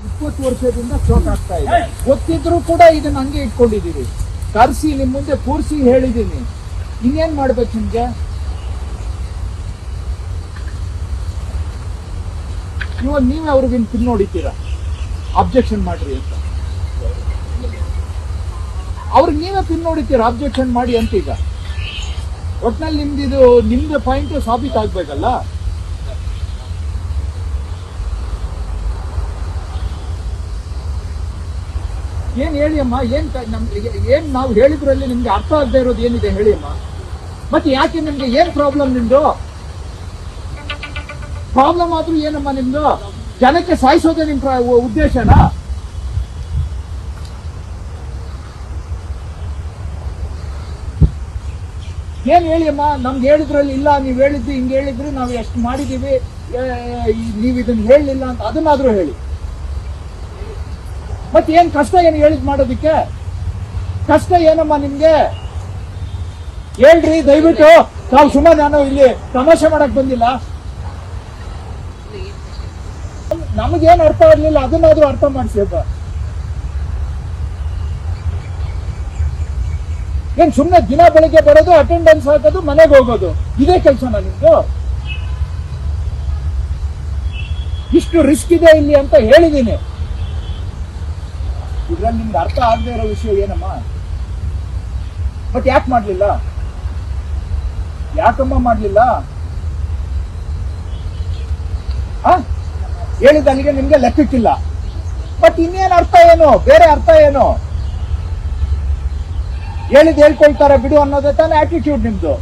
20 ವರ್ಷದಿಂದ ಚೋಕ್ ಆಗ್ತಾ ಇದೆ. ಗೊತ್ತಿದ್ರು ಕೂಡ ಇದನ್ನ ಹಂಗೆ ಇಟ್ಕೊಂಡಿದ್ದೀರಿ. ಕರ್ಸಿ ನಿಮ್ ಮುಂದೆ ಕೂರಿಸಿ ಹೇಳಿದ್ದೀನಿ. ಇನ್ನೇನ್ ಮಾಡ್ಬೇಕು ನಿಮ್ಗೆ? ಇವಾಗ ನೀವೇ ಅವ್ರಿಗೆ ಪಿನ್ ನೋಡಿತೀರಾ ಅಬ್ಜೆಕ್ಷನ್ ಮಾಡ್ರಿ ಅಂತ. ಅವ್ರಿಗೆ ನೀವೇ ಪಿನ್ ನೋಡಿತೀರಾ ಅಬ್ಜೆಕ್ಷನ್ ಮಾಡಿ ಅಂತ. ಈಗ ಒಟ್ನಲ್ಲಿ ನಿಮ್ದು ಪಾಯಿಂಟ್ ಸಾಬೀತಾಗ್ಬೇಕಲ್ಲ. ಏನ್ ಹೇಳಿ ಅಮ್ಮ, ಏನ್ ನಾವು ಹೇಳಿದ್ರಲ್ಲಿ ನಿಮ್ಗೆ ಅರ್ಥ ಆಗದೆ ಇರೋದು ಏನಿದೆ ಹೇಳಿ ಅಮ್ಮ. ಮತ್ತೆ ಯಾಕೆ ನಿಮ್ಗೆ ಏನ್ ಪ್ರಾಬ್ಲಮ್? ನಿಮ್ದು ಪ್ರಾಬ್ಲಮ್ ಆದ್ರೂ ಏನಮ್ಮ ನಿಮ್ದು? ಜನಕ್ಕೆ ಸಾಯಿಸೋದೇ ನಿಮ್ ಉದ್ದೇಶನಾ? ಏನ್ ಹೇಳಿ ಅಮ್ಮ. ನಮ್ಗೆ ಹೇಳಿದ್ರಲ್ಲಿ ಇಲ್ಲ, ನೀವ್ ಹೇಳಿದ್ದು ಹಿಂಗೆ ಹೇಳಿದ್ರಿ, ನಾವು ಎಷ್ಟು ಮಾಡಿದೀವಿ, ನೀವ್ ಇದನ್ನ ಹೇಳಲಿಲ್ಲ ಅಂತ ಅದನ್ನಾದ್ರೂ ಹೇಳಿ. ಮತ್ತೆ ಏನ್ ಕಷ್ಟ ಏನು ಹೇಳಿದ್ ಮಾಡೋದಿಕ್ಕೆ? ಕಷ್ಟ ಏನಮ್ಮ ನಿಮ್ಗೆ? ಹೇಳ್ರಿ ದಯವಿಟ್ಟು. ನಾವು ಸುಮ್ಮನೆ ನಾನು ಇಲ್ಲಿ ತಮಾಷೆ ಮಾಡಕ್ ಬಂದಿಲ್ಲ. ನಮಗೇನ್ ಅರ್ಥ ಆಗ್ಲಿಲ್ಲ ಅದನ್ನಾದ್ರೂ ಅರ್ಥ ಮಾಡಿಸಿ. ಏನ್ ಸುಮ್ಮನೆ ದಿನ ಬೆಳಿಗ್ಗೆ ಬರೋದು, ಅಟೆಂಡೆನ್ಸ್ ಹಾಕೋದು, ಮನೆಗೆ ಹೋಗೋದು, ಇದೇ ಕೆಲಸನ ನಿಮ್ದು? ಇಷ್ಟು ರಿಸ್ಕ್ ಇದೆ ಇಲ್ಲಿ ಅಂತ ಹೇಳಿದೀನಿ. ಇದ್ರಲ್ಲಿ ನಿಮ್ಗೆ ಅರ್ಥ ಆಗದೆ ಇರೋ ವಿಷಯ ಏನಮ್ಮ? ಬಟ್ ಯಾಕೆ ಮಾಡ್ಲಿಲ್ಲ? ಯಾಕಮ್ಮ ಮಾಡ್ಲಿಲ್ಲ? ಹೇಳಿದ ಅಲ್ಲಿಗೆ ನಿಮ್ಗೆ ಲೆಕ್ಕಕ್ಕಿಲ್ಲ. ಬಟ್ ಇನ್ನೇನ್ ಅರ್ಥ ಏನು? ಬೇರೆ ಅರ್ಥ ಏನು? ಹೇಳಿದ್ ಹೇಳ್ಕೊಳ್ತಾರೆ ಬಿಡು ಅನ್ನೋದೇ ತಾನೇ ಆಟಿಟ್ಯೂಡ್ ನಿಮ್ದು.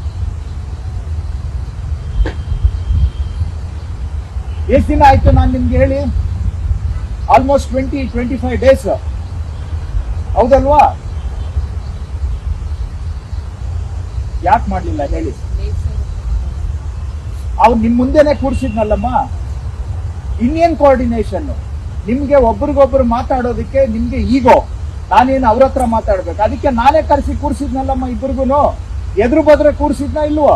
ಎಷ್ಟು ದಿನ ಆಯ್ತು ನಾನು ನಿಮ್ಗೆ ಹೇಳಿ? ಆಲ್ಮೋಸ್ಟ್ 20-25 ಡೇಸ್, ಹೌದಲ್ವಾ? ಯಾಕೆ ಮಾಡ್ಲಿಲ್ಲ ಹೇಳಿ? ಅವ್ರು ನಿಮ್ ಮುಂದೆನೆ ಕೂರ್ಸಿದ್ನಲ್ಲಮ್ಮ. ಇನ್ನೇನ್ ಕೋಆರ್ಡಿನೇಷನ್ ನಿಮ್ಗೆ? ಒಬ್ರಿಗೊಬ್ರು ಮಾತಾಡೋದಕ್ಕೆ ನಿಮ್ಗೆ ಈಗೋ, ನಾನೇನು ಅವ್ರ ಹತ್ರ ಮಾತಾಡ್ಬೇಕು? ಅದಕ್ಕೆ ನಾನೇ ಕರೆಸಿ ಕೂರ್ಸಿದ್ನಲ್ಲಮ್ಮ ಇಬ್ಬರಿಗೂ. ಎದುರು ಬದ್ರೆ ಕೂರ್ಸಿದ್ನ ಇಲ್ವೋ?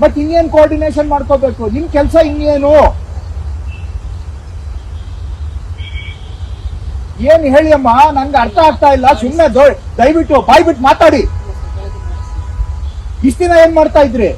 ಬಟ್ ಇನ್ನೇನ್ ಕೋಆರ್ಡಿನೇಷನ್ ಮಾಡ್ಕೋಬೇಕು? ನಿಮ್ ಕೆಲಸ ಇನ್ನೇನು? ಏನ್ ಹೇಳಿ ಅಮ್ಮ, ನನ್ಗೆ ಅರ್ಥ ಆಗ್ತಾ ಇಲ್ಲ. ಸುಮ್ಮನೆ ದಯವಿಟ್ಟು ಬಾಯ್ಬಿಟ್ಟು ಮಾತಾಡಿ. ಇಷ್ಟ ದಿನ ಏನ್ ಮಾಡ್ತಾ ಇದ್ರಿ?